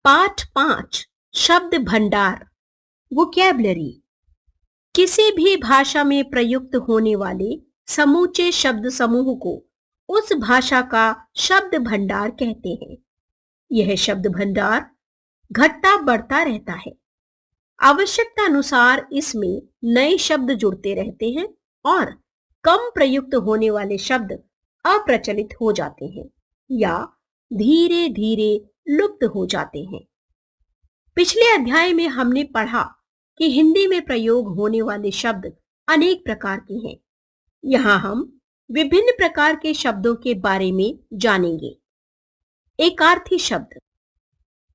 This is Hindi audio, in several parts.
पाठ 5 शब्द भंडार वोकैबुलरी। किसी भी भाषा में प्रयुक्त होने वाले समूचे शब्द समूह को उस भाषा का शब्द भंडार कहते हैं। यह शब्द भंडार घटता बढ़ता रहता है। आवश्यकता अनुसार इसमें नए शब्द जुड़ते रहते हैं और कम प्रयुक्त होने वाले शब्द अप्रचलित हो जाते हैं या धीरे धीरे लुप्त हो जाते हैं। पिछले अध्याय में हमने पढ़ा कि हिंदी में प्रयोग होने वाले शब्द अनेक प्रकार के हैं। यहाँ हम विभिन्न प्रकार के शब्दों के बारे में जानेंगे। एकार्थी शब्द,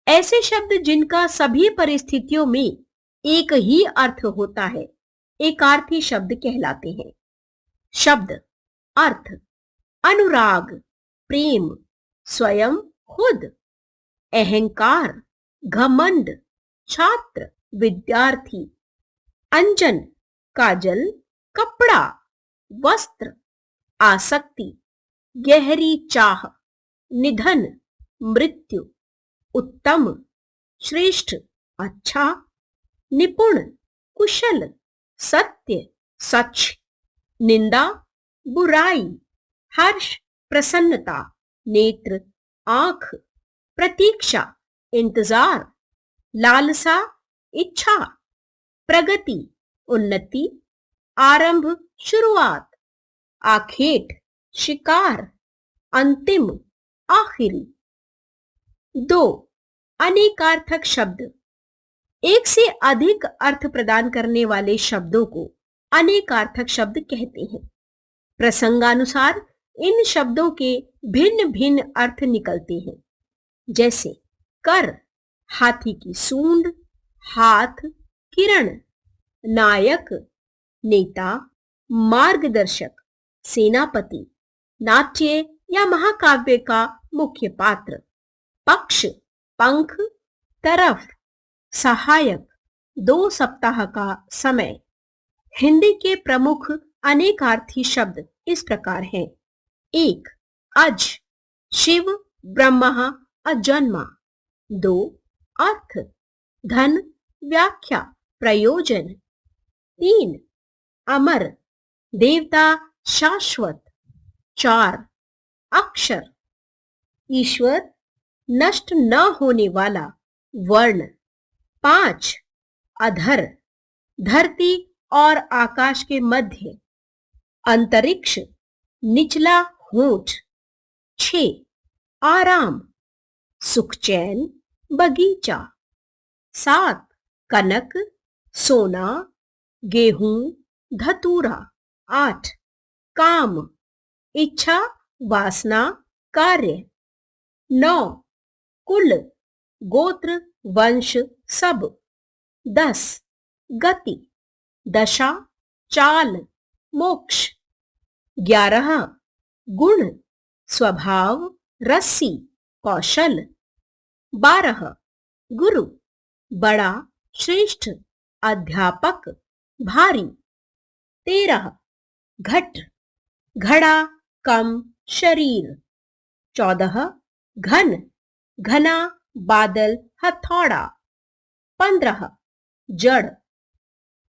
ऐसे शब्द जिनका सभी परिस्थितियों में एक ही अर्थ होता है, एकार्थी शब्द कहलाते हैं। शब्द अर्थ, अनुराग, प्रेम, स्वयं, खुद, अहंकार, घमंड, छात्र, विद्यार्थी, अंजन, काजल, कपड़ा, वस्त्र, आसक्ति, गहरी चाह, निधन, मृत्यु, उत्तम, श्रेष्ठ, अच्छा, निपुण, कुशल, सत्य, सच, निंदा, बुराई, हर्ष, प्रसन्नता, नेत्र, आंख, प्रतीक्षा, इंतजार, लालसा, इच्छा, प्रगति, उन्नति, आरंभ, शुरुआत, आखेट, शिकार, अंतिम, आखिरी। 2. अनेकार्थक शब्द, एक से अधिक अर्थ प्रदान करने वाले शब्दों को अनेकार्थक शब्द कहते हैं। प्रसंगानुसार इन शब्दों के भिन्न भिन्न अर्थ निकलते हैं, जैसे कर, हाथी की सूंड, हाथ, किरण, नायक, नेता, मार्गदर्शक, सेनापति, नाट्य या महाकाव्य का मुख्य पात्र, पक्ष, पंख, तरफ, सहायक, 2 सप्ताह का समय। हिंदी के प्रमुख अनेकार्थी शब्द इस प्रकार हैं। 1. अज, शिव, ब्रह्मा, अजन्मा। 2. अर्थ, धन, व्याख्या, प्रयोजन। 3. अमर, देवता, शाश्वत। 4. अक्षर, ईश्वर, नष्ट न होने वाला, वर्ण। 5. अधर, धरती और आकाश के मध्य, अंतरिक्ष, निचला होंठ। 6. आराम, सुख चैन, बगीचा। 7. कनक, सोना, गेहूं, धतूरा। 8. काम, इच्छा, वासना, कार्य। 9. कुल, गोत्र, वंश, सब। 10. गति, दशा, चाल, मोक्ष। 11. गुण, स्वभाव, रस्सी, कौशल। 12. गुरु, बड़ा, श्रेष्ठ, अध्यापक, भारी। 13. घट, घड़ा, कम, शरीर। 14. घन, घना, बादल, हथौड़ा। 15. जड़,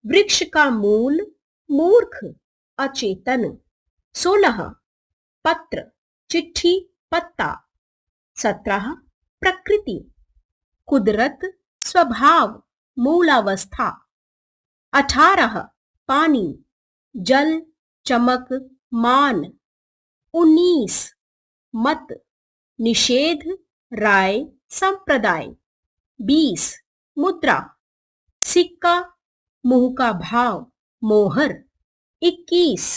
वृक्ष का मूल, मूर्ख, अचेतन। 16. पत्र, चिट्ठी, पत्ता। 17. प्रकृति, कुदरत, स्वभाव, मूलावस्था। 18. पानी, जल, चमक, मान। 19. मत, निषेध, राय, संप्रदाय। 20. मुद्रा, सिक्का, मुंह का भाव, मोहर। 21.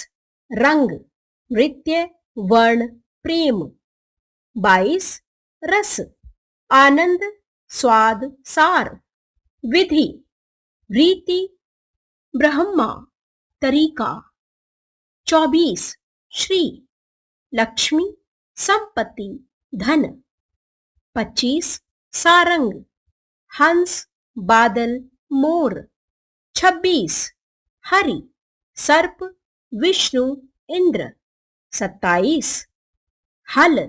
रंग, नृत्य, वर्ण, प्रेम। 22. रस, आनंद, स्वाद, सार। विधि, रीति, ब्रह्मा, तरीका। 24. श्री, लक्ष्मी, संपत्ति, धन। 25. सारंग, हंस, बादल, मोर। 26. हरि, सर्प, विष्णु, इंद्र। 27. हल,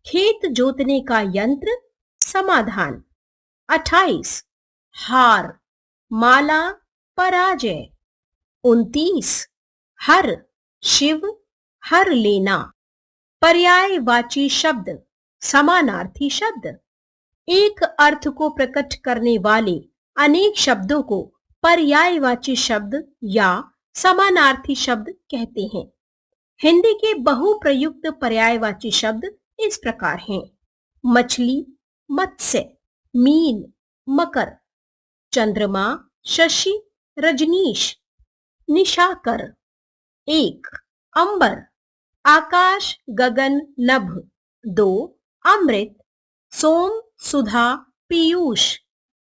खेत जोतने का यंत्र, समाधान। 28 हार, माला, पराजय। 29 हर, शिव, हर लेना। पर्यायवाची शब्द, समानार्थी शब्द। एक अर्थ को प्रकट करने वाले अनेक शब्दों को पर्यायवाची शब्द या समानार्थी शब्द कहते हैं। हिंदी के बहुप्रयुक्त पर्यायवाची शब्द इस प्रकार हैं: मछली, मत्स्य, मीन, मकर, चंद्रमा, शशि, रजनीश, निशाकर। 1 अंबर, आकाश, गगन, नभ। 2 अमृत, सोम, सुधा, पीयूष।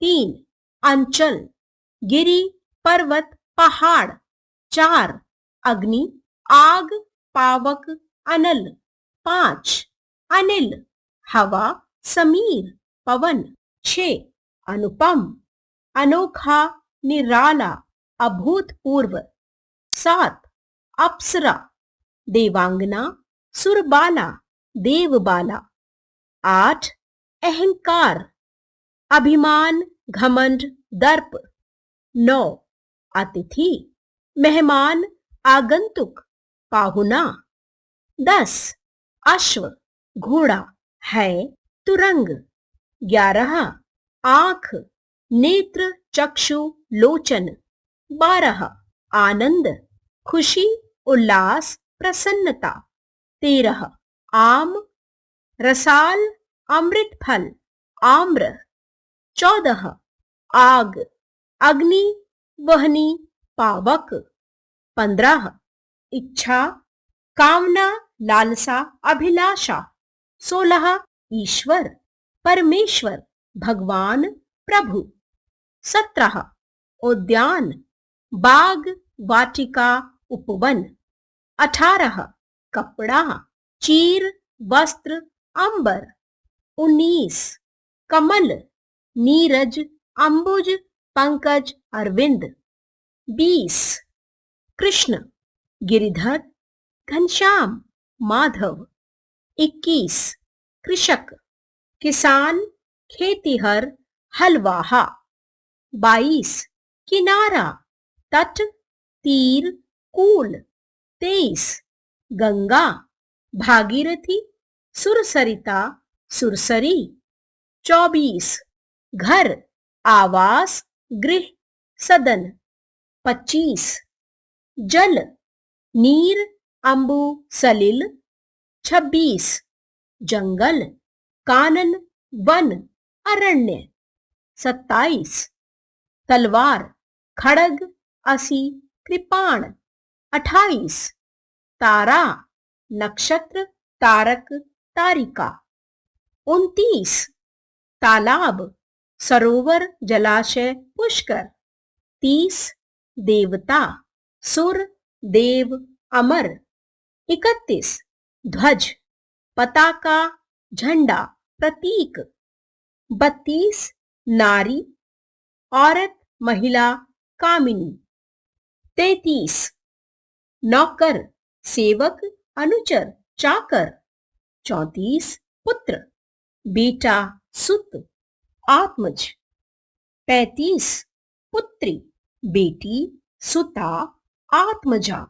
3 अंचल, गिरि, पर्वत, पहाड़। 4 अग्नि, आग, पावक, अनल। 5 अनिल, हवा, समीर, पवन। 6 अनुपम, अनोखा, निराला, अभूतपूर्व। 7 अप्सरा, देवांगना, सुरबाला, देवबाला। 8 अहंकार, अभिमान, घमंड, दर्प। 9 अतिथि, मेहमान, आगंतुक, पाहुना। 10 अश्व, घोड़ा, है, तुरंग। 11 आंख, नेत्र, चक्षु, लोचन। 12 आनंद, खुशी, उल्लास, प्रसन्नता। 13 आम, रसाल, अमृत फल, आम्र। 14 आग, अग्नि, वहनी, पावक। 15 इच्छा, कामना, लालसा, अभिलाषा। 16 ईश्वर, परमेश्वर, भगवान, प्रभु। 17 उद्यान, बाग, वाटिका, उपवन। 18 कपड़ा, चीर, वस्त्र, अंबर। 19 कमल, नीरज, अंबुज, पंकज, अरविंद। 20 कृष्ण, गिरिधर, घनश्याम, माधव। 21 कृषक, किसान, खेतिहर, हलवाहा। 22 किनारा, तट, तीर, कूल। 23 गंगा, भागीरथी, सुरसरिता, सुरसरी। 24 घर, आवास, गृह, सदन। 25 जल, नीर, अंबु, सलिल। 26 जंगल, कानन, वन, अरण्य। 27 तलवार, खड़ग, असी, कृपाण। 28 तारा, नक्षत्र, तारक, तारिका। 29 तालाब, सरोवर, जलाशय, पुष्कर। 30 देवता, सुर, देव, अमर। 31 ध्वज, पताका, झंडा, प्रतीक। 32 नारी, औरत, महिला, कामिनी। 33 नौकर, सेवक, अनुचर, चाकर। 34 पुत्र, बेटा, सुत, आत्मज। 35 पुत्री, बेटी, सुता, आत्मजा।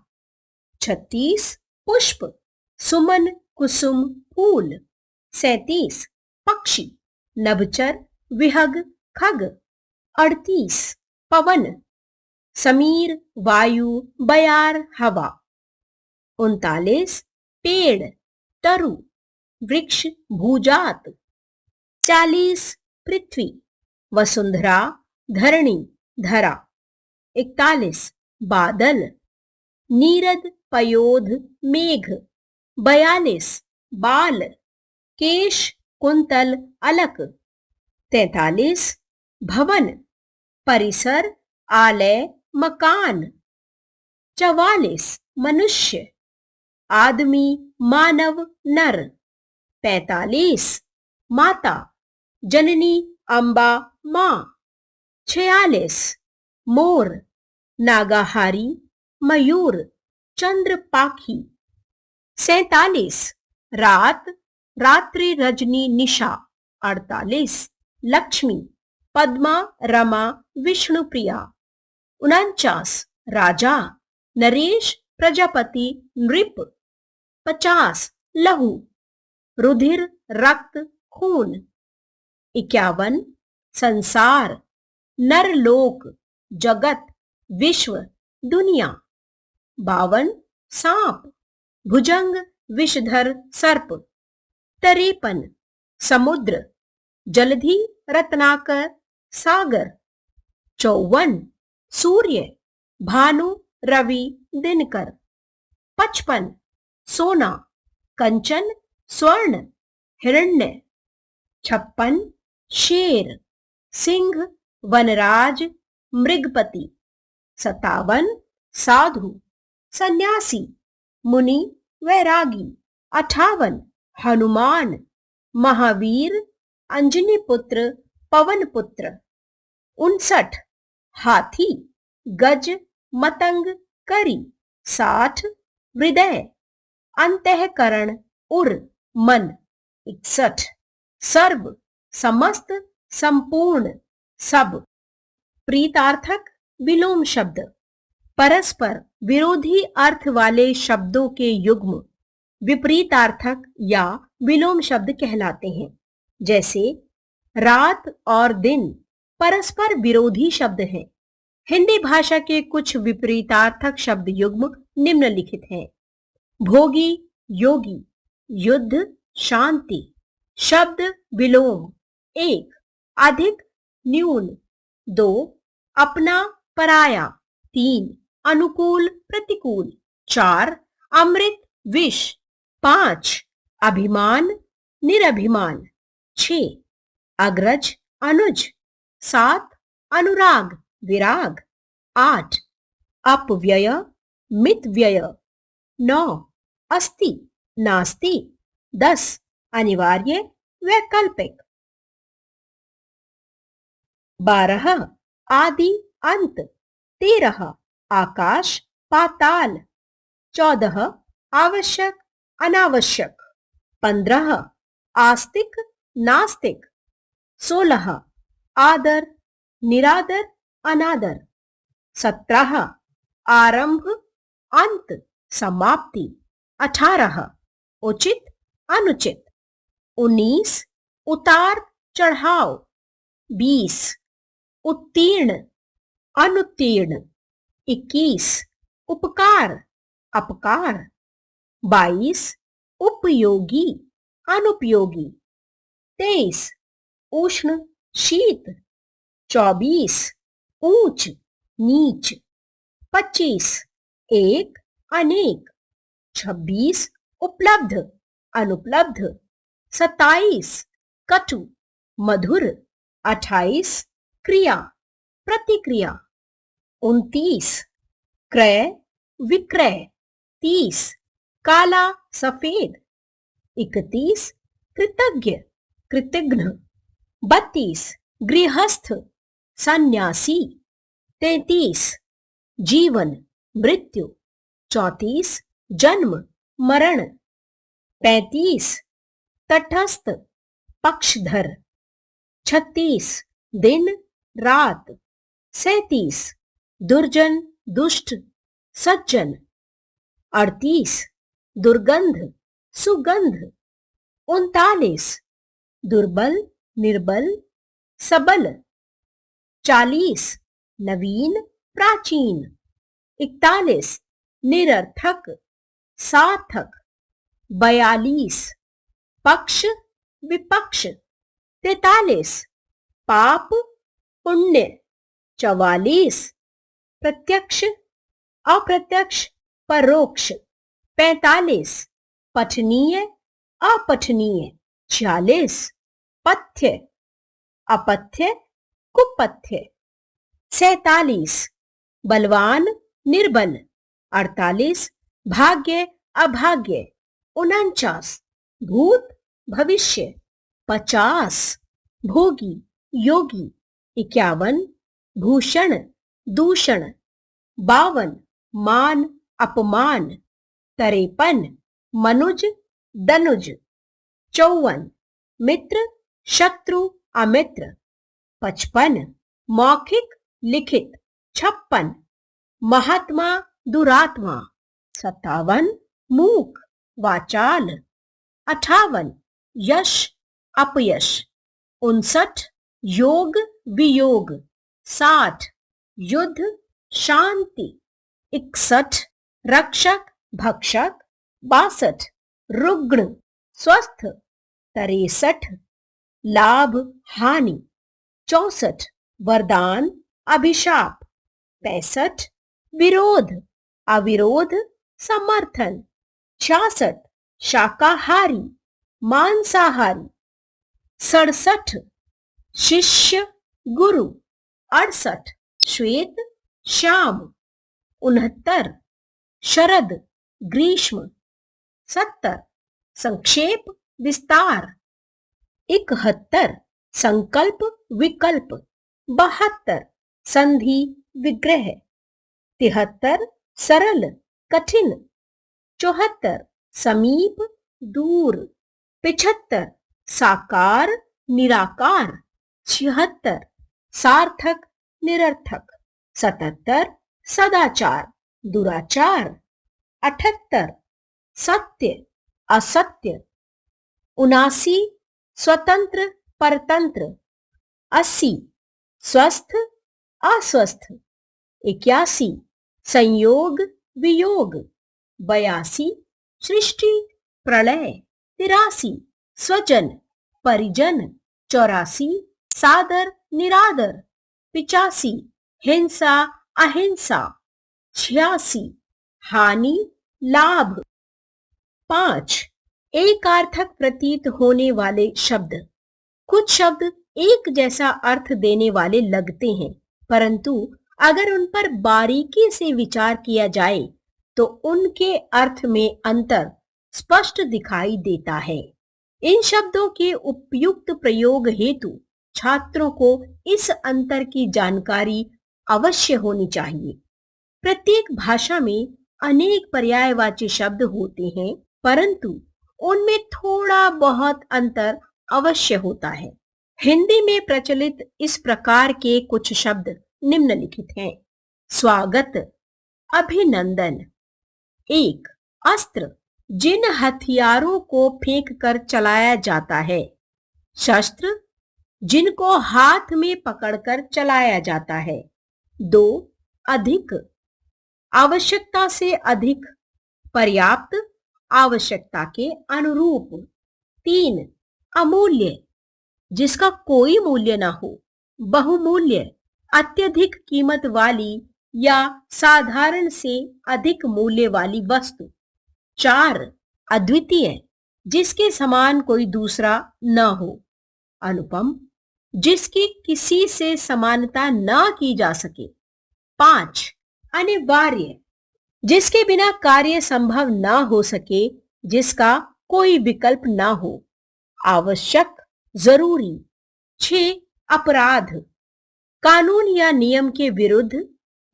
36 पुष्प, सुमन, कुसुम, फूल। 37 पक्षी, नभचर, विहग, खग। 38 पवन, समीर, वायु, बयार, हवा। 39 पेड़, तरु, वृक्ष, भूजात। 40 पृथ्वी, वसुंधरा, धरणी, धरा। 41 बादल, नीरद, पयोध, मेघ। 42 बाल, केश, कुंतल, अलक। 43 भवन, परिसर, आलय, मकान। 44 मनुष्य, आदमी, मानव, नर। 45 माता, जननी, अम्बा, मां। 46 मोर, नागाहारी, मयूर, चंद्र पाखी। 47 रात, रात्रि, रजनी, निशा। 48 लक्ष्मी, पद्मा रमा विष्णुप्रिया। 49 राजा नरेश प्रजापति नृप। 50 लहू रुधिर रक्त खून। 51 संसार नरलोक जगत विश्व दुनिया। 52 सांप भुजंग विषधर सर्प। 53 समुद्र जलधि रत्नाकर सागर। 54 सूर्य भानु रवि दिनकर। 55 सोना कंचन स्वर्ण हिरण्य। 56 शेर सिंह वनराज मृगपति। 57 साधु सन्यासी मुनि वैरागी। 58 हनुमान महावीर अंजनी पुत्र पवन पुत्र। 59 हाथी गज मतंग करी। 60 हृदय अंतःकरण उर मन। 61 सर्व समस्त संपूर्ण सब। प्रीतार्थक विलोम शब्द परस्पर विरोधी अर्थ वाले शब्दों के युग्म विपरीतार्थक या विलोम शब्द कहलाते हैं। जैसे रात और दिन परस्पर विरोधी शब्द हैं। हिंदी भाषा के कुछ विपरीतार्थक शब्द युग्म निम्नलिखित हैं। भोगी योगी युद्ध शांति। शब्द विलोम 1 अधिक न्यून। 2 अपना पराया। 3 अनुकूल प्रतिकूल। 4 अमृत विष। 5 अभिमान निरभिमान। 6 अग्रज अनुज। 7 अनुराग विराग। 8 अपव्यय मितव्यय। 9 अस्ति नास्ति। 10 अनिवार्य वैकल्पिक। 12 आदि अंत। 13 आकाश पाताल। 14 आवश्यक अनावश्यक। 15 आस्तिक नास्तिक। 16 आदर निरादर अनादर। 17 आरंभ अंत समाप्ति। 18 उचित अनुचित। 19 उतार चढ़ाव। 20 उत्तीर्ण अनुत्तीर्ण। 21 उपकार अपकार। 22 उपयोगी अनुपयोगी। 23 उष्ण शीत। 24 ऊंच नीच। 25 एक अनेक। 26 उपलब्ध अनुपलब्ध। 27 कटु मधुर। 28 क्रिया प्रतिक्रिया। 29 क्रय विक्रय। 30 काला सफेद। 31 कृतज्ञ कृतघ्न। 32 गृहस्थ सन्यासी। 33 जीवन मृत्यु। 34 जन्म मरण। 35 तटस्थ पक्षधर। 36 दिन रात। 37 दुर्जन दुष्ट सज्जन। 38 दुर्गंध सुगंध। 39 दुर्बल निर्बल सबल। 40 नवीन प्राचीन। 41 निरर्थक सार्थक। 42 पक्ष विपक्ष। 43 पाप पुण्य। 44 प्रत्यक्ष अप्रत्यक्ष परोक्ष। 45 पठनीय अपठनीय। 46 पथ्य अपथ्य कुपथ्य। 47 बलवान निर्बल। 48 भाग्य अभाग्य। 49 भूत भविष्य। 50 भोगी योगी। 51 भूषण दूषण। 52 मान अपमान। 53 मनुज दनुज। 54 मित्र शत्रु अमित्र। 55 मौखिक लिखित, 56 महात्मा दुरात्मा, 57 मूक वाचाल, 58 यश अपयश, 59 योग वियोग, 60 युद्ध शांति, 61 रक्षक भक्षक, 62 रुग्ण स्वस्थ, 63 लाभ हानि, 64 वरदान अभिशाप, 65 विरोध अविरोध समर्थन, 66 शाकाहारी मांसाहारी, 67 शिष्य गुरु, 68 श्वेत श्याम, 69 शरद ग्रीष्म, 70 संक्षेप विस्तार, 71 संकल्प विकल्प, 72 संधि विग्रह, 73 सरल कठिन, 74 समीप दूर, 75 साकार निराकार, 76 सार्थक निरर्थक, 77 सदाचार दुराचार, 78 सत्य असत्य, 79 स्वतंत्र परतंत्र, 80 स्वस्थ अस्वस्थ, 81 संयोग वियोग, 82 सृष्टि प्रलय, 83 स्वजन परिजन, 84 सादर निरादर, 85 हिंसा अहिंसा, 86 हानि लाभ। 5 एकार्थक प्रतीत होने वाले शब्द। कुछ शब्द एक जैसा अर्थ देने वाले लगते हैं, परंतु अगर उन पर बारीकी से विचार किया जाए तो उनके अर्थ में अंतर स्पष्ट दिखाई देता है। इन शब्दों के उपयुक्त प्रयोग हेतु छात्रों को इस अंतर की जानकारी अवश्य होनी चाहिए। प्रत्येक भाषा में अनेक पर्यायवाची शब्द होते हैं, परंतु उनमें थोड़ा बहुत अंतर अवश्य होता है। हिंदी में प्रचलित इस प्रकार के कुछ शब्द निम्नलिखित हैं। स्वागत अभिनंदन। 1 अस्त्र जिन हथियारों को फेंक कर चलाया जाता है। शस्त्र जिनको हाथ में पकड़कर चलाया जाता है। 2 अधिक आवश्यकता से अधिक, पर्याप्त आवश्यकता के अनुरूप। 3 अमूल्य जिसका कोई मूल्य ना हो, बहुमूल्य अत्यधिक कीमत वाली या साधारण से अधिक मूल्य वाली वस्तु। 4 अद्वितीय जिसके समान कोई दूसरा न हो। अनुपम जिसकी किसी से समानता न की जा सके। 5 अनिवार्य जिसके बिना कार्य संभव न हो सके, जिसका कोई विकल्प न हो। आवश्यक जरूरी। 6 अपराध कानून या नियम के विरुद्ध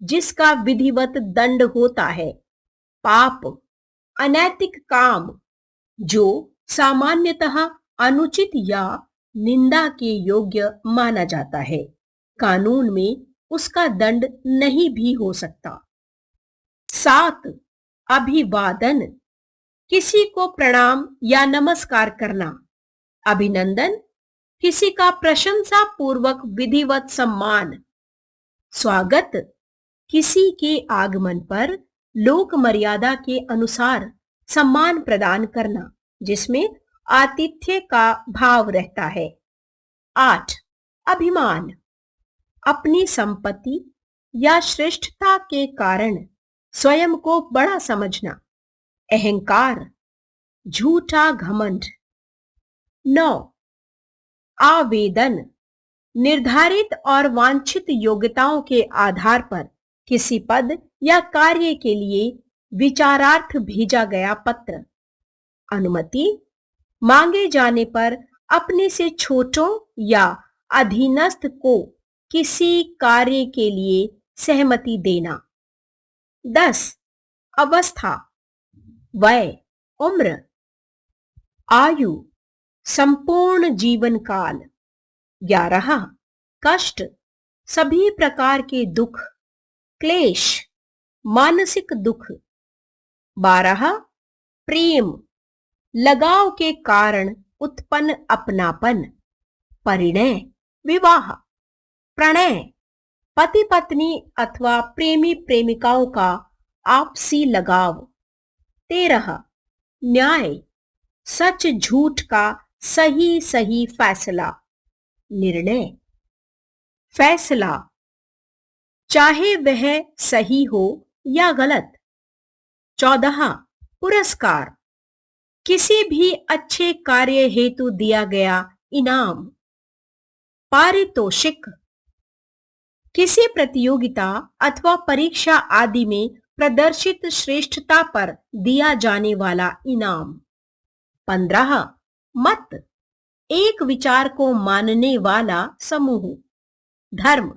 जिसका विधिवत दंड होता है। पाप अनैतिक काम जो सामान्यतः अनुचित या निंदा के योग्य माना जाता है, कानून में उसका दंड नहीं भी हो सकता। 7 अभिवादन किसी को प्रणाम या नमस्कार करना। अभिनंदन किसी का प्रशंसा पूर्वक विधिवत सम्मान। स्वागत किसी के आगमन पर लोक मर्यादा के अनुसार सम्मान प्रदान करना, जिसमें आतिथ्य का भाव रहता है। 8 अभिमान अपनी संपत्ति या श्रेष्ठता के कारण स्वयं को बड़ा समझना। अहंकार झूठा घमंड। 9 आवेदन निर्धारित और वांछित योग्यताओं के आधार पर किसी पद या कार्य के लिए विचारार्थ भेजा गया पत्र। अनुमति मांगे जाने पर अपने से छोटों या अधीनस्थ को किसी कार्य के लिए सहमति देना। 10 अवस्था वय उम्र। आयु संपूर्ण जीवन काल। 11 कष्ट, सभी प्रकार के दुख, क्लेश, मानसिक दुख। 12 प्रेम, लगाव के कारण उत्पन्न अपनापन। परिणय, विवाह। प्रणय, पति पत्नी अथवा प्रेमी प्रेमिकाओं का आपसी लगाव। 13 न्याय, सच झूठ का सही सही फैसला। निर्णय, फैसला, चाहे वह सही हो या गलत। 14 पुरस्कार, किसी भी अच्छे कार्य हेतु दिया गया इनाम। पारितोषिक, किसी प्रतियोगिता अथवा परीक्षा आदि में प्रदर्शित श्रेष्ठता पर दिया जाने वाला इनाम। 15 मत, एक विचार को मानने वाला समूह। धर्म,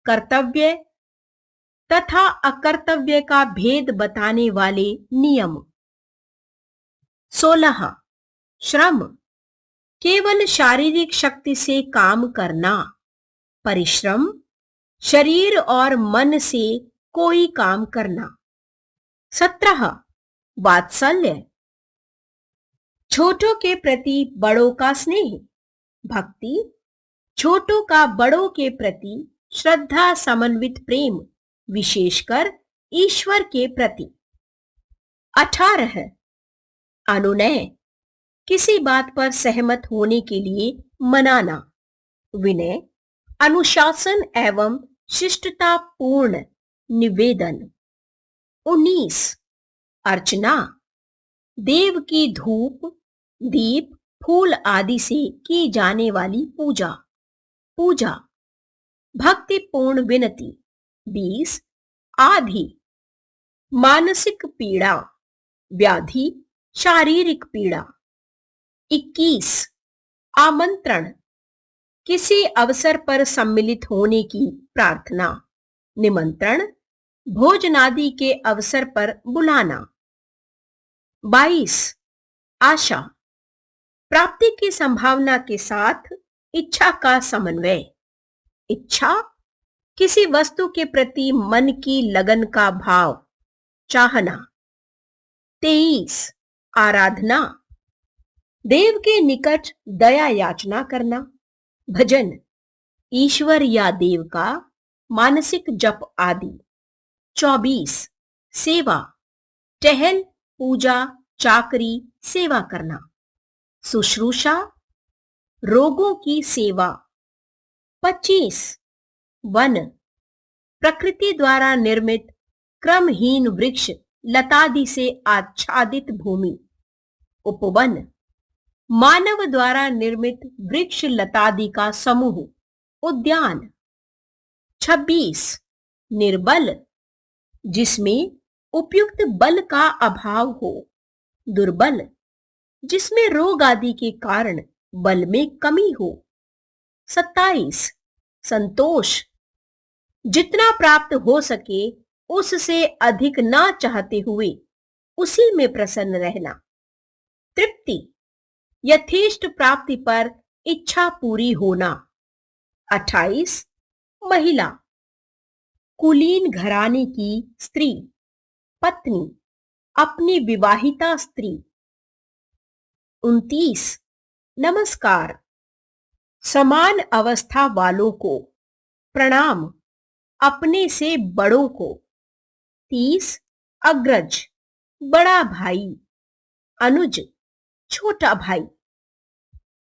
कर्तव्य तथा अकर्तव्य का भेद बताने वाले नियम। 16 श्रम, केवल शारीरिक शक्ति से काम करना। परिश्रम, शरीर और मन से कोई काम करना। 17 वात्सल्य, छोटों के प्रति बड़ों का स्नेह। भक्ति, छोटों का बड़ों के प्रति श्रद्धा समन्वित प्रेम, विशेषकर ईश्वर के प्रति। 18 अनुनय, किसी बात पर सहमत होने के लिए मनाना। विनय, अनुशासन एवं शिष्टता पूर्ण निवेदन। 19 अर्चना, देव की धूप, दीप, फूल आदि से की जाने वाली पूजा। पूजा, भक्तिपूर्ण विनती। 20 आधि, मानसिक पीड़ा, व्याधि, शारीरिक पीड़ा। 21 आमंत्रण, किसी अवसर पर सम्मिलित होने की प्रार्थना। निमंत्रण, भोजनादि के अवसर पर बुलाना। 22 आशा, प्राप्ति की संभावना के साथ इच्छा का समन्वय। इच्छा, किसी वस्तु के प्रति मन की लगन का भाव, चाहना। 23 आराधना, देव के निकट दया याचना करना। भजन, ईश्वर या देव का मानसिक जप आदि। 24 सेवा, टहल, पूजा, चाकरी, सेवा करना। शुश्रूषा, रोगों की सेवा। 25 वन, प्रकृति द्वारा निर्मित क्रमहीन वृक्ष लतादि से आच्छादित भूमि। उपवन, मानव द्वारा निर्मित वृक्ष लतादि का समूह, उद्यान। 26 निर्बल, जिसमें उपयुक्त बल का अभाव हो। दुर्बल, जिसमें रोग आदि के कारण बल में कमी हो। 27 संतोष, जितना प्राप्त हो सके उससे अधिक ना चाहते हुए उसी में प्रसन्न रहना। तृप्ति, यथेष्ट प्राप्ति पर इच्छा पूरी होना। 28 महिला, कुलीन घराने की स्त्री, पत्नी, अपनी विवाहिता स्त्री। 29 नमस्कार, समान अवस्था वालों को प्रणाम, अपने से बड़ों को। 30 अग्रज, बड़ा भाई। अनुज, छोटा भाई।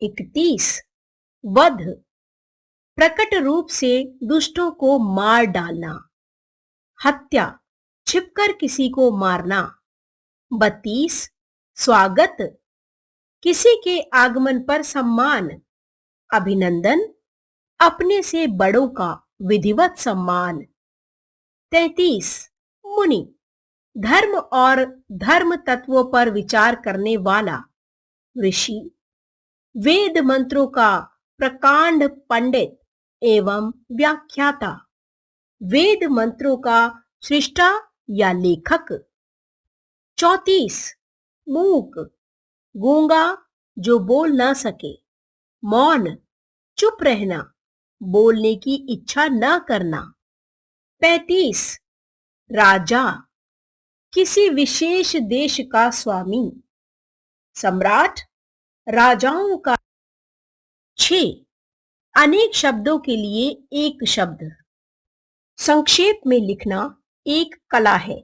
31 वध, प्रकट रूप से दुष्टों को मार डालना। हत्या, छिपकर किसी को मारना। 32 स्वागत, किसी के आगमन पर सम्मान, अभिनंदन, अपने से बड़ों का विधिवत सम्मान। 33 मुनि, धर्म और धर्म तत्वों पर विचार करने वाला ऋषि, वेद मंत्रों का प्रकांड पंडित एवं व्याख्याता, वेद मंत्रों का सृष्टा या लेखक। 34 मूक, गूंगा, जो बोल ना सके। मौन, चुप रहना, बोलने की इच्छा न करना। 35 राजा, किसी विशेष देश का स्वामी। सम्राट, राजाओं का। 6 अनेक शब्दों के लिए एक शब्द। संक्षेप में लिखना एक कला है।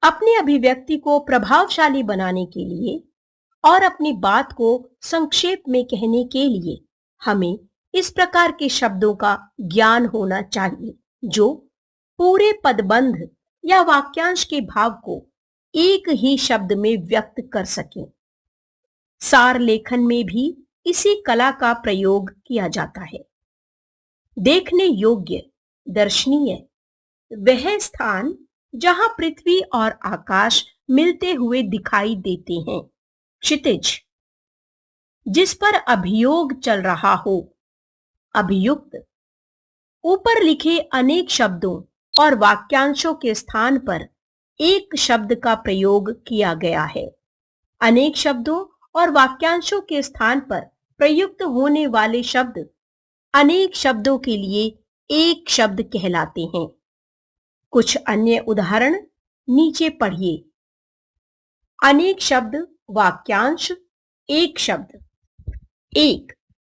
अपनी अभिव्यक्ति को प्रभावशाली बनाने के लिए और अपनी बात को संक्षेप में कहने के लिए हमें इस प्रकार के शब्दों का ज्ञान होना चाहिए जो पूरे पदबंध या वाक्यांश के भाव को एक ही शब्द में व्यक्त कर सकें। सार लेखन में भी इसी कला का प्रयोग किया जाता है। देखने योग्य, दर्शनीय, वह स्थान जहां पृथ्वी और आकाश मिलते हुए दिखाई देते हैं। क्षितिज, जिस पर अभियोग चल रहा हो। अभियुक्त, ऊपर लिखे अनेक शब्दों और वाक्यांशों के स्थान पर एक शब्द का प्रयोग किया गया है। अनेक शब्दों और वाक्यांशों के स्थान पर प्रयुक्त होने वाले शब्द अनेक शब्दों के लिए एक शब्द कहलाते हैं। कुछ अन्य उदाहरण नीचे पढ़िए। अनेक शब्द, वाक्यांश, एक शब्द। 1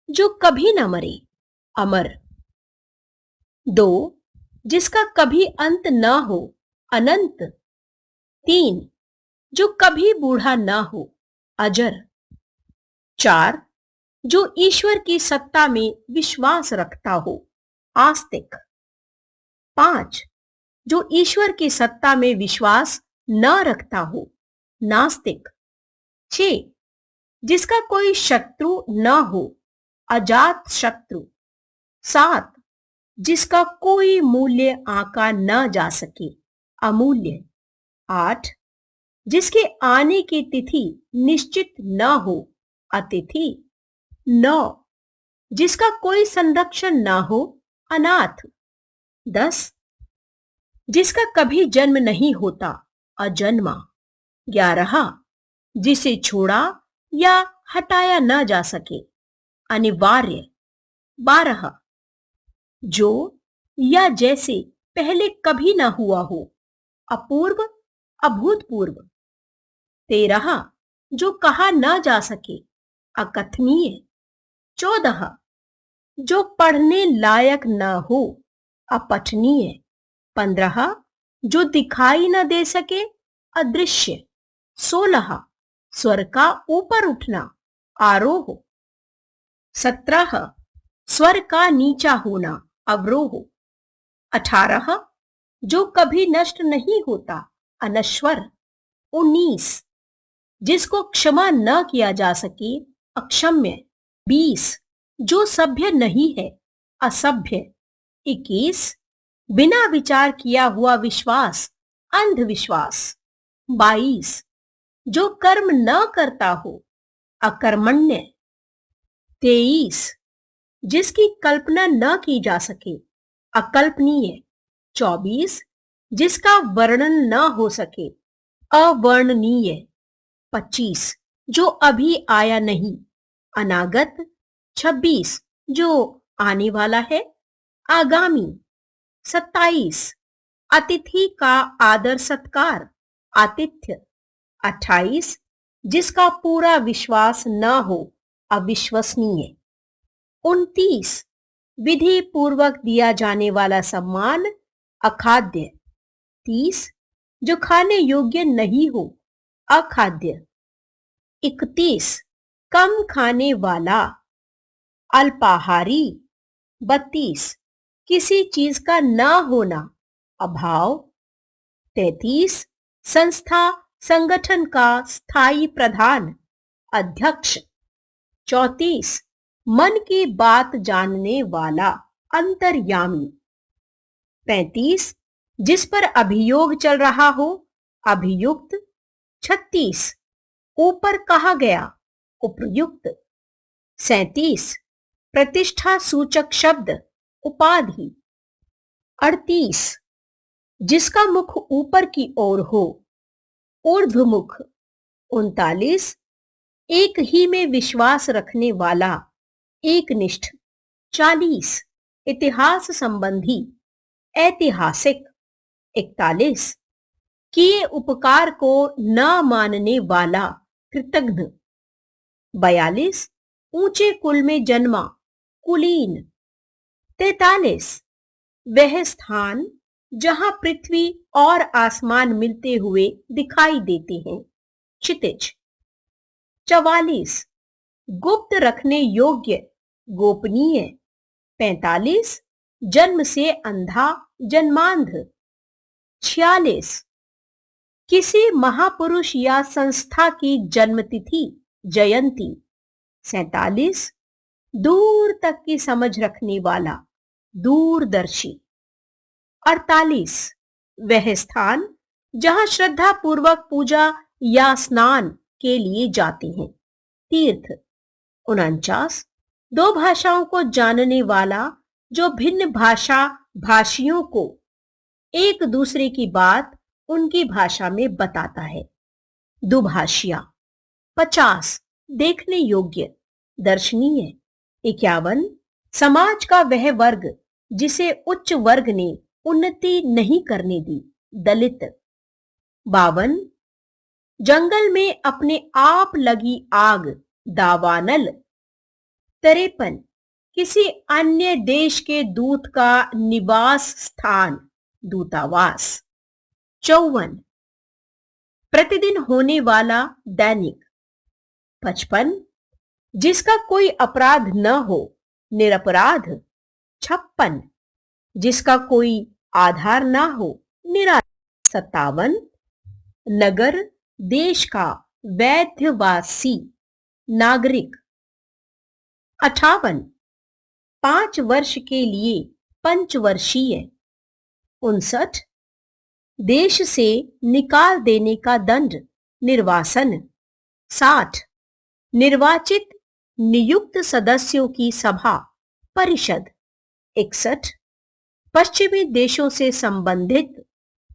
जो कभी न मरे, अमर। 2 जिसका कभी अंत न हो, अनंत। 3 जो कभी बूढ़ा न हो, अजर। 4 जो ईश्वर की सत्ता में विश्वास रखता हो, आस्तिक। 5 जो ईश्वर की सत्ता में विश्वास न रखता हो, नास्तिक। 6 जिसका कोई शत्रु न हो, अजात शत्रु। 7 जिसका कोई मूल्य आंका न जा सके, अमूल्य। 8 जिसके आने की तिथि निश्चित न हो, अतिथि। 9 जिसका कोई संरक्षण न हो, अनाथ। 10 जिसका कभी जन्म नहीं होता, अजन्मा। 11 जिसे छोड़ा या हटाया न जा सके, अनिवार्य। 12 जो या जैसे पहले कभी न हुआ हो, अपूर्व, अभूतपूर्व। 13 जो कहा न जा सके, अकथनीय। 14 जो पढ़ने लायक न हो, अपठनीय। 15 जो दिखाई न दे सके, अदृश्य। 16 स्वर का ऊपर उठना, आरोह। 17 स्वर का नीचा होना, अवरोह। 18 जो कभी नष्ट नहीं होता, अनश्वर। 19 जिसको क्षमा न किया जा सके, अक्षम्य। 20 जो सभ्य नहीं है, असभ्य। 21 बिना विचार किया हुआ विश्वास, अंधविश्वास। 22 जो कर्म न करता हो, अकर्मण्य। 23 जिसकी कल्पना न की जा सके, अकल्पनीय। 24 जिसका वर्णन न हो सके, अवर्णनीय। 25 जो अभी आया नहीं, अनागत। 26 जो आने वाला है, आगामी। 27 अतिथि का आदर सत्कार, आतिथ्य। 28 जिसका पूरा विश्वास न हो, अविश्वसनीय। 29 विधि पूर्वक दिया जाने वाला सम्मान, अखाद्य। 30 जो खाने योग्य नहीं हो, अखाद्य। 31 कम खाने वाला, अल्पाहारी। 32 किसी चीज का न होना, अभाव। 33 संस्था, संगठन का स्थायी प्रधान, अध्यक्ष। 34 मन की बात जानने वाला, अंतर्यामी। 35 जिस पर अभियोग चल रहा हो, अभियुक्त। 36 ऊपर कहा गया, उपयुक्त। 37 प्रतिष्ठा सूचक शब्द, उपाधि। 38 जिसका मुख ऊपर की ओर हो, ऊर्ध्वमुख। 39 एक ही में विश्वास रखने वाला, एकनिष्ठ। 40 इतिहास संबंधी ऐतिहासिक। 41 किए उपकार को न मानने वाला कृतघ्न। 42 ऊंचे कुल में जन्मा कुलीन। 43 वह स्थान जहां पृथ्वी और आसमान मिलते हुए दिखाई देते हैं, क्षितिज। 44 गुप्त रखने योग्य गोपनीय। 45 जन्म से अंधा जन्मांध। 46 किसी महापुरुष या संस्था की जन्मतिथि जयंती। 47 दूर तक की समझ रखने वाला दूरदर्शी। 48 वह स्थान जहां श्रद्धा पूर्वक पूजा या स्नान के लिए जाते हैं, तीर्थ। 49 दो भाषाओं को जानने वाला जो भिन्न भाषा भाषियों को एक दूसरे की बात उनकी भाषा में बताता है, दुभाषिया। 50 देखने योग्य दर्शनीय। 51 समाज का वह वर्ग जिसे उच्च वर्ग ने उन्नति नहीं करने दी, दलित। 52 जंगल में अपने आप लगी आग, दावानल। 53 किसी अन्य देश के दूत का निवास स्थान, दूतावास। 54 प्रतिदिन होने वाला दैनिक। 55 जिसका कोई अपराध न हो, निरपराध। 56 जिसका कोई आधार ना हो, निराधार। 57 नगर देश का वैधवासी नागरिक। 58 5 वर्ष के लिए पंचवर्षीय। 59 देश से निकाल देने का दंड, निर्वासन। 60 निर्वाचित नियुक्त सदस्यों की सभा, परिषद। 61 पश्चिमी देशों से संबंधित,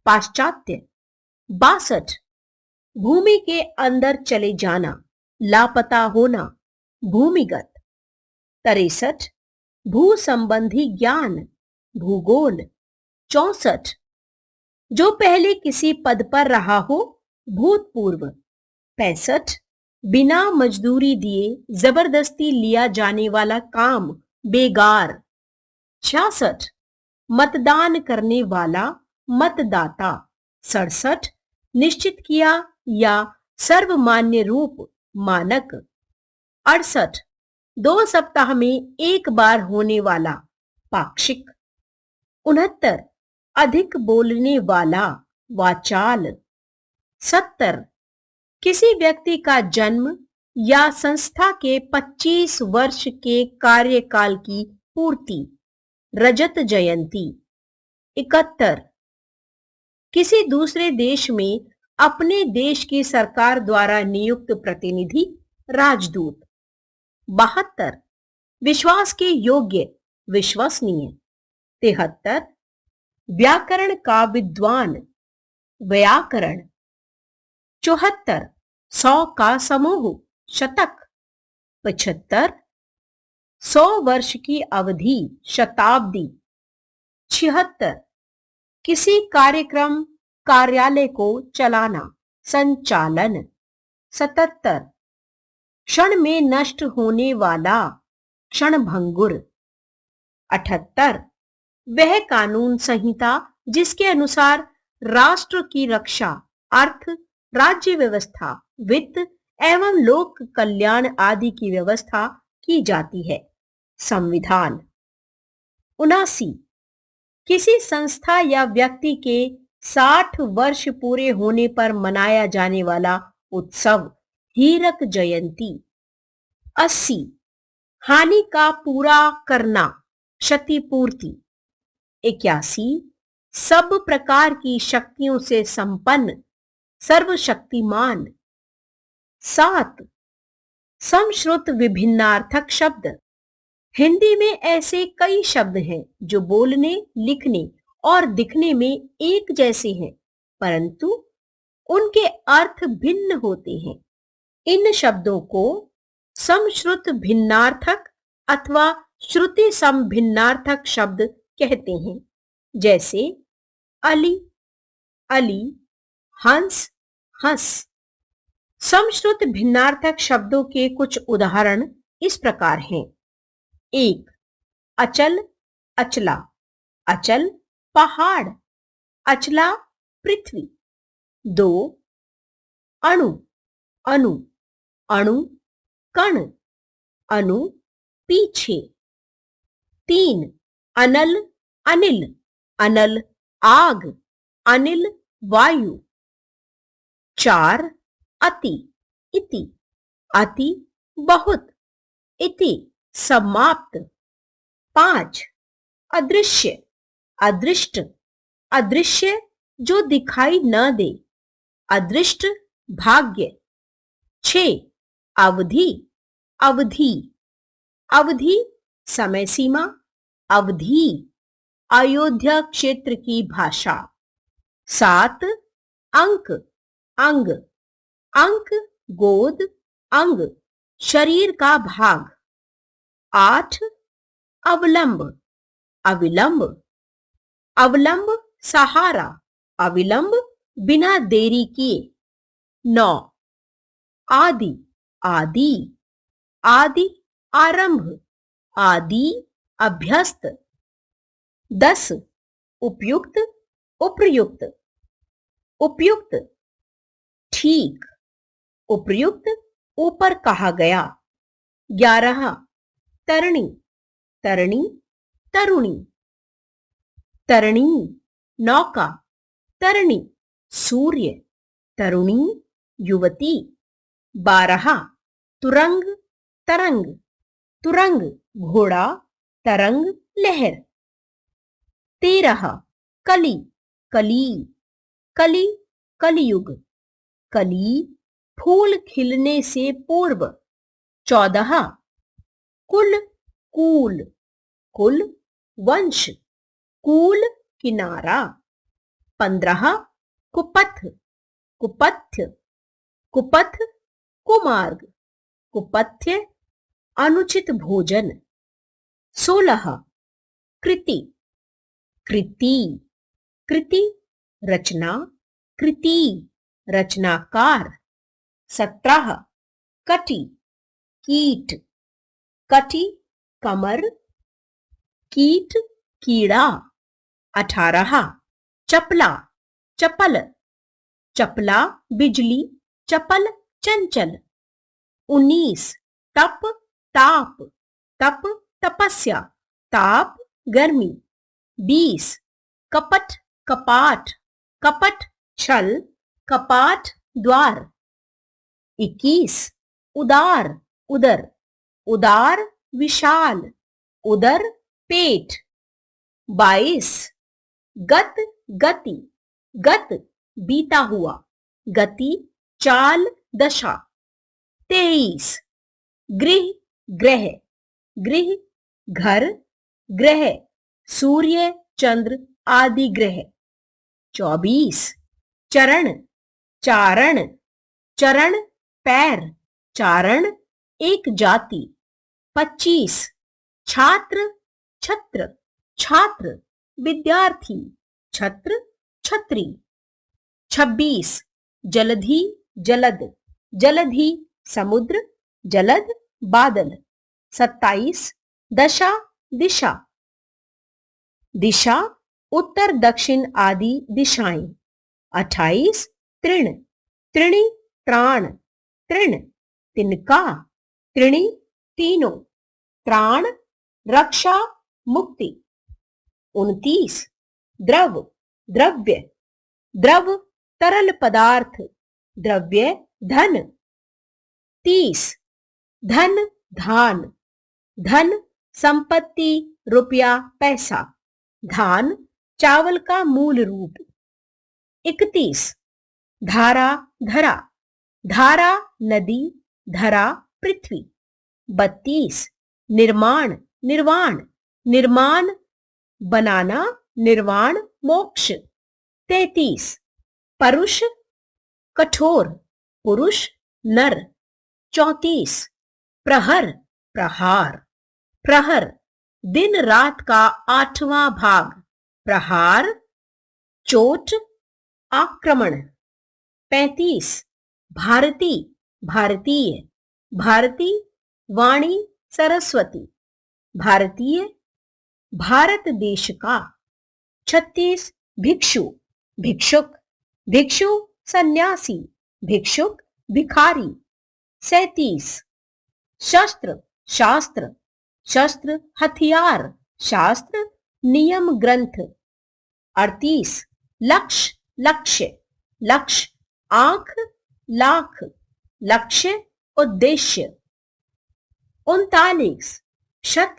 पाश्चात्य। 62 भूमि के अंदर चले जाना, लापता होना, भूमिगत। 63 भू संबंधी ज्ञान, भूगोल। 64 जो पहले किसी पद पर रहा हो, भूतपूर्व। 65 बिना मजदूरी दिए जबरदस्ती लिया जाने वाला काम, बेगार। 66 मतदान करने वाला, मतदाता। 67 निश्चित किया या सर्वमान्य रूप, मानक। 68 2 सप्ताह में एक बार होने वाला, पाक्षिक। 69 अधिक बोलने वाला, वाचाल। 70 किसी व्यक्ति का जन्म या संस्था के 25 वर्ष के कार्यकाल की पूर्ति, रजत जयंती। 71 किसी दूसरे देश में अपने देश की सरकार द्वारा नियुक्त प्रतिनिधि, राजदूत। 72 विश्वास के योग्य, विश्वसनीय। 73 व्याकरण का विद्वान, व्याकरण। 74 100 का समूह, शतक। 75 100 वर्ष की अवधि, शताब्दी। 76 किसी कार्यक्रम कार्यालय को चलाना, संचालन। 77 क्षण में नष्ट होने वाला, क्षणभंगुर। 78 वह कानून संहिता जिसके अनुसार राष्ट्र की रक्षा, अर्थ, राज्य व्यवस्था, वित्त एवं लोक कल्याण आदि की व्यवस्था की जाती है, संविधान। 79 किसी संस्था या व्यक्ति के 60 वर्ष पूरे होने पर मनाया जाने वाला उत्सव, हीरक जयंती। 80 हानि का पूरा करना, क्षतिपूर्ति। 81 सब प्रकार की शक्तियों से संपन्न, सर्वशक्तिमान। 7 समश्रुत विभिन्नार्थक शब्द। हिंदी में ऐसे कई शब्द हैं जो बोलने, लिखने और दिखने में एक जैसे हैं, परंतु उनके अर्थ भिन्न होते हैं। इन शब्दों को समश्रुत भिन्नार्थक अथवा श्रुति सम भिन्नार्थक शब्द कहते हैं, जैसे अली, अली, हंस, हंस। समश्रुत भिन्नार्थक शब्दों के कुछ उदाहरण इस प्रकार हैं। 1. अचल, अचला। अचल पहाड़, अचला पृथ्वी। 2. अणु, अणु, अणु कण, अणु पीछे। 3. अनल, अनिल। अनल आग, अनिल वायु। 4. अति, इति। अति बहुत, इति समाप्त। 5. अदृश्य, अदृष्ट। अदृश्य जो दिखाई न दे, अदृष्ट भाग्य। 6. अवधि, अवधि। अवधि समय सीमा, अवधि अयोध्या क्षेत्र की भाषा। 7. अंक, अंग। अंक गोद, अंग शरीर का भाग। 8. अवलंब, अविलंब। अवलंब सहारा, अविलंब बिना देरी किए। 9. आदि, आदि। आदि आरंभ, आदि अभ्यस्त। 10. उपयुक्त, उप्रयुक्त। उपयुक्त ठीक, उप्रयुक्त ऊपर कहा गया। 11. तरणी, तरणी, तरुणी। तरणी नौका, तरणी सूर्य, तरुणी युवती। 12. तुरंग, तरंग। तुरंग घोड़ा, तरंग लहर। 13. कली, कली। कली कलियुग, कली फूल खिलने से पूर्व। 14. कुल, कूल। कुल वंश, कूल किनारा। 15. कुपथ, कुपथ्य। कुपथ कुमार्ग, कुपथ्य अनुचित भोजन। 16. कृति, कृति। कृति रचना, कृति रचनाकार। 17. कटी, कीट। कटी कमर, कीट कीड़ा। 18. चपला, चपल। चपला बिजली, चपल चंचल। 19. तप, ताप। तप तपस्या, ताप गर्मी। 20. कपट, कपाट। कपट छल, कपाट द्वार। 21. उदार, उदर। उदार विशाल, उदर पेट। 22. गत, गति। गत बीता हुआ, गति चाल दशा। 23. गृह, ग्रह। गृह घर, ग्रह सूर्य चंद्र आदि ग्रह। 24. चरण, चारण। चरण पैर, चारण एक जाति। 25. छात्र, छत्र। छात्र विद्यार्थी, छत्र छत्री। 26. जलधि, जलद। जलधि समुद्र, जलद बादल। 27. दशा, दिशा। दिशा उत्तर दक्षिण आदि दिशाएं। 28. तृण, तृणी त्राण। तृण तिनका, तृणी तीनों। त्राण रक्षा मुक्ति। 29. द्रव, द्रव्य। द्रव तरल पदार्थ, द्रव्य धन। 30. धन, धान। धन संपत्ति, रुपया पैसा। धान चावल का मूल रूप। 31. धारा, धरा। धारा नदी, धरा पृथ्वी। 32. निर्माण, निर्वाण। निर्माण बनाना, निर्वाण मोक्ष। 33. परुष, कठोर, पुरुष नर। 34. प्रहर, प्रहार। प्रहर दिन रात का 8वां भाग, प्रहार, चोट, आक्रमण। 35 भारती, भारतीय, भारती, वाणी, सरस्वती, भारतीय, भारत देश का। 36 भिक्षु, भिक्षुक, भिक्षु, सन्यासी, भिक्षुक, भिखारी। 37 शस्त्र, शास्त्र, शस्त्र, हथियार, शास्त्र, नियम ग्रंथ। 38 लक्ष्य, लक्ष्य, लक्ष्य, आंख, लाख, लक्ष्य, उद्देश्य। 39 क्षत,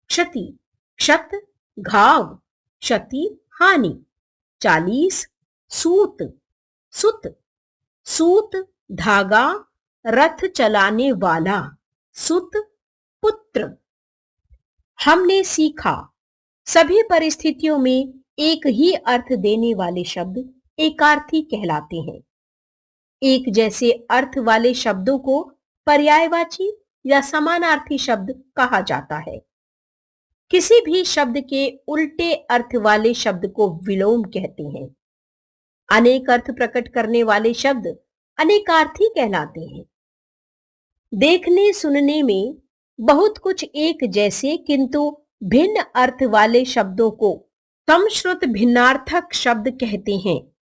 क्षति, क्षत, घाव, क्षति, हानि। 40 सूत, सुत, सूत, धागा, रथ चलाने वाला, सुत, पुत्र। हमने सीखा सभी परिस्थितियों में एक ही अर्थ देने वाले शब्द एकार्थी कहलाते हैं। एक जैसे अर्थ वाले शब्दों को पर्यायवाची या समानार्थी शब्द कहा जाता है। किसी भी शब्द के उल्टे अर्थ वाले शब्द को विलोम कहते हैं। अनेक अर्थ प्रकट करने वाले शब्द अनेकार्थी कहलाते हैं। देखने सुनने में बहुत कुछ एक जैसे किंतु भिन्न अर्थ वाले शब्दों को समश्रुत भिन्नार्थक शब्द कहते हैं।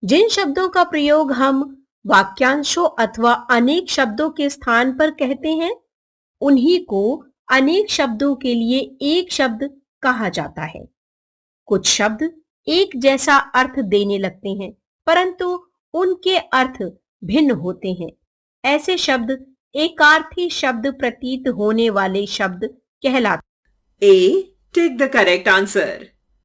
जिन शब्दों का प्रयोग हम वाक्यांशों अथवा अनेक शब्दों के स्थान पर कहते हैं, उन्हीं को अनेक शब्दों के लिए एक शब्द कहा जाता है। कुछ शब्द एक जैसा अर्थ देने लगते हैं, परंतु उनके अर्थ भिन्न होते हैं। ऐसे शब्द एकार्थी शब्द प्रतीत होने वाले शब्द कहलाते हैं। A. Take the correct answer.